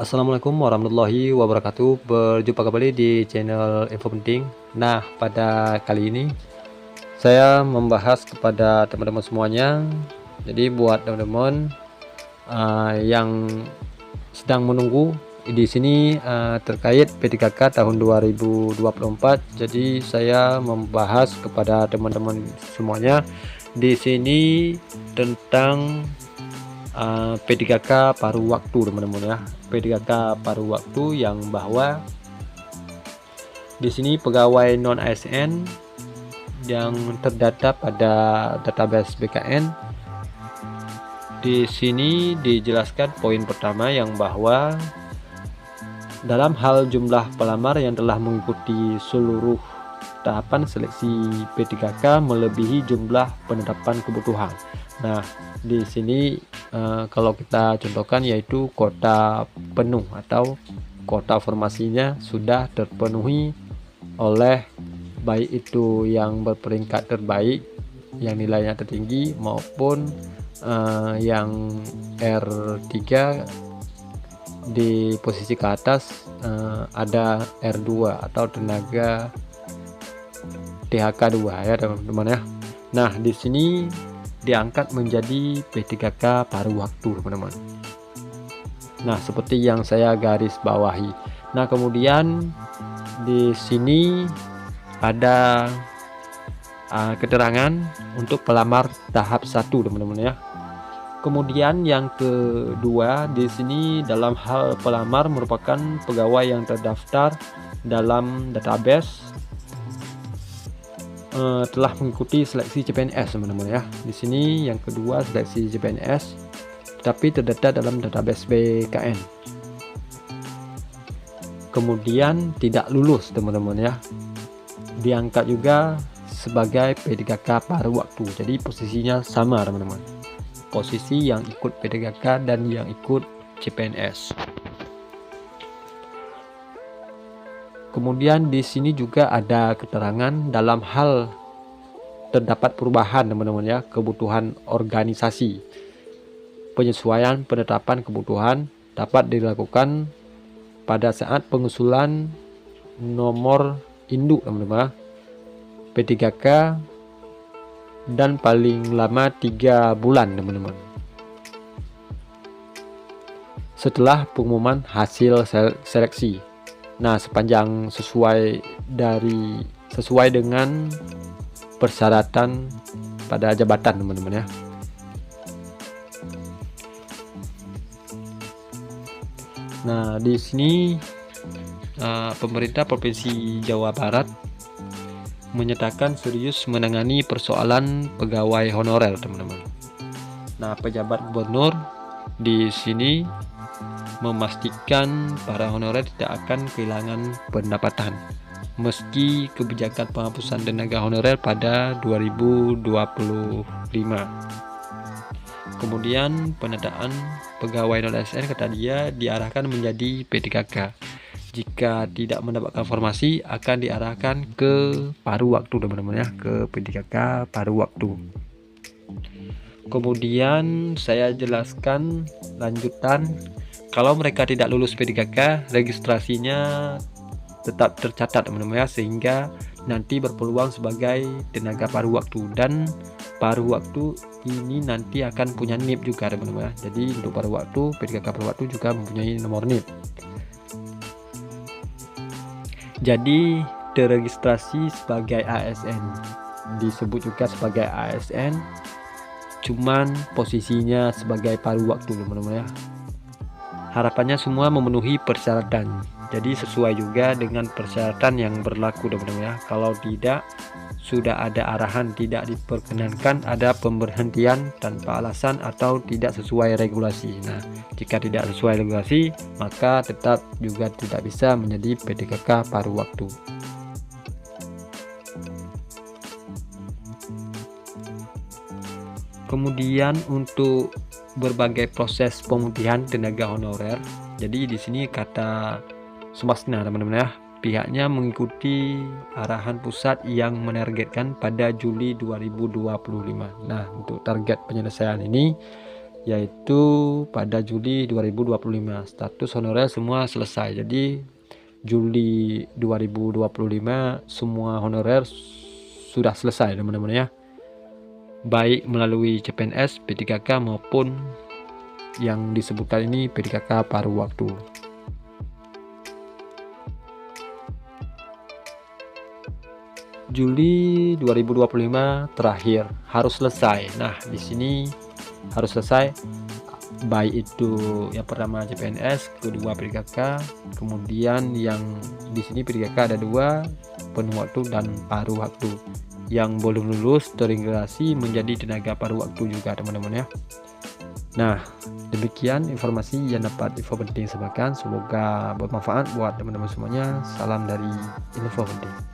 Assalamualaikum warahmatullahi wabarakatuh. Berjumpa kembali di channel Info Penting. Nah, pada kali ini saya membahas kepada teman-teman semuanya. Jadi buat teman-teman yang sedang menunggu di sini terkait P3K tahun 2024. Jadi saya membahas kepada teman-teman semuanya di sini tentang P3K paruh waktu, teman-teman ya. P3K paruh waktu yang bahwa di sini pegawai non ASN yang terdata pada database BKN. Di sini dijelaskan poin pertama yang bahwa dalam hal jumlah pelamar yang telah mengikuti seluruh tahapan seleksi P3K melebihi jumlah penetapan kebutuhan. Nah, di sini kalau kita contohkan yaitu kota penuh atau kota formasinya sudah terpenuhi oleh baik itu yang berperingkat terbaik yang nilainya tertinggi maupun yang R3 di posisi ke atas ada R2 atau tenaga THK 2 ya teman-teman ya. Nah, di sini diangkat menjadi P3K paruh waktu, teman-teman. Nah, seperti yang saya garis bawahi. Nah, kemudian di sini ada keterangan untuk pelamar tahap 1, teman-teman ya. Kemudian yang kedua di sini dalam hal pelamar merupakan pegawai yang terdaftar dalam database telah mengikuti seleksi CPNS, teman-teman ya. Di sini yang kedua seleksi CPNS tapi terdata dalam database BKN. Kemudian tidak lulus, teman-teman ya. Diangkat juga sebagai P3K paruh waktu. Jadi posisinya sama, teman-teman. Posisi yang ikut P3K dan yang ikut CPNS. Kemudian di sini juga ada keterangan dalam hal terdapat perubahan, teman-teman ya, kebutuhan organisasi. Penyesuaian penetapan kebutuhan dapat dilakukan pada saat pengusulan nomor induk, teman-teman, P3K dan paling lama 3 bulan, teman-teman, setelah pengumuman hasil seleksi. Nah, sepanjang sesuai dengan persyaratan pada jabatan, teman-teman ya. Nah, di sini pemerintah Provinsi Jawa Barat menyatakan serius menangani persoalan pegawai honorer, teman-teman. Nah, pejabat gubernur di sini memastikan para honorer tidak akan kehilangan pendapatan meski kebijakan penghapusan tenaga honorer pada 2025. Kemudian penataan pegawai non ASN kata dia diarahkan menjadi P3K. Jika tidak mendapatkan formasi akan diarahkan ke paruh waktu, teman-teman ya, ke P3K paruh waktu. Kemudian saya jelaskan lanjutan. Kalau mereka tidak lulus P3K, registrasinya tetap tercatat, teman-teman ya, sehingga nanti berpeluang sebagai tenaga paruh waktu. Dan paruh waktu ini nanti akan punya NIP juga, teman-teman ya. Jadi untuk paruh waktu, P3K paruh waktu juga mempunyai nomor NIP. Jadi terregistrasi sebagai ASN, disebut juga sebagai ASN, cuman posisinya sebagai paruh waktu, teman-teman ya. Harapannya semua memenuhi persyaratan, jadi sesuai juga dengan persyaratan yang berlaku, teman-teman ya. Kalau tidak, sudah ada arahan tidak diperkenankan ada pemberhentian tanpa alasan atau tidak sesuai regulasi. Nah, jika tidak sesuai regulasi maka tetap juga tidak bisa menjadi P3K paruh waktu. Kemudian untuk berbagai proses pemutihan tenaga honorer, jadi di sini kata Sumasna, teman-teman ya, pihaknya mengikuti arahan pusat yang menargetkan pada Juli 2025. Nah, untuk target penyelesaian ini yaitu pada Juli 2025. Status honorer semua selesai. Jadi Juli 2025 semua honorer sudah selesai teman-teman ya, baik melalui CPNS, P3K maupun yang disebutkan ini P3K paruh waktu. Juli 2025 terakhir harus selesai. Nah, di sini harus selesai, baik itu yang pertama CPNS, kedua P3K, kemudian yang di sini P3K ada 2, penuh waktu dan paruh waktu. Yang belum lulus terintegrasi menjadi tenaga paruh waktu juga teman-teman ya. Nah, demikian informasi yang dapat info penting sampaikan, semoga bermanfaat buat teman-teman semuanya. Salam dari info penting.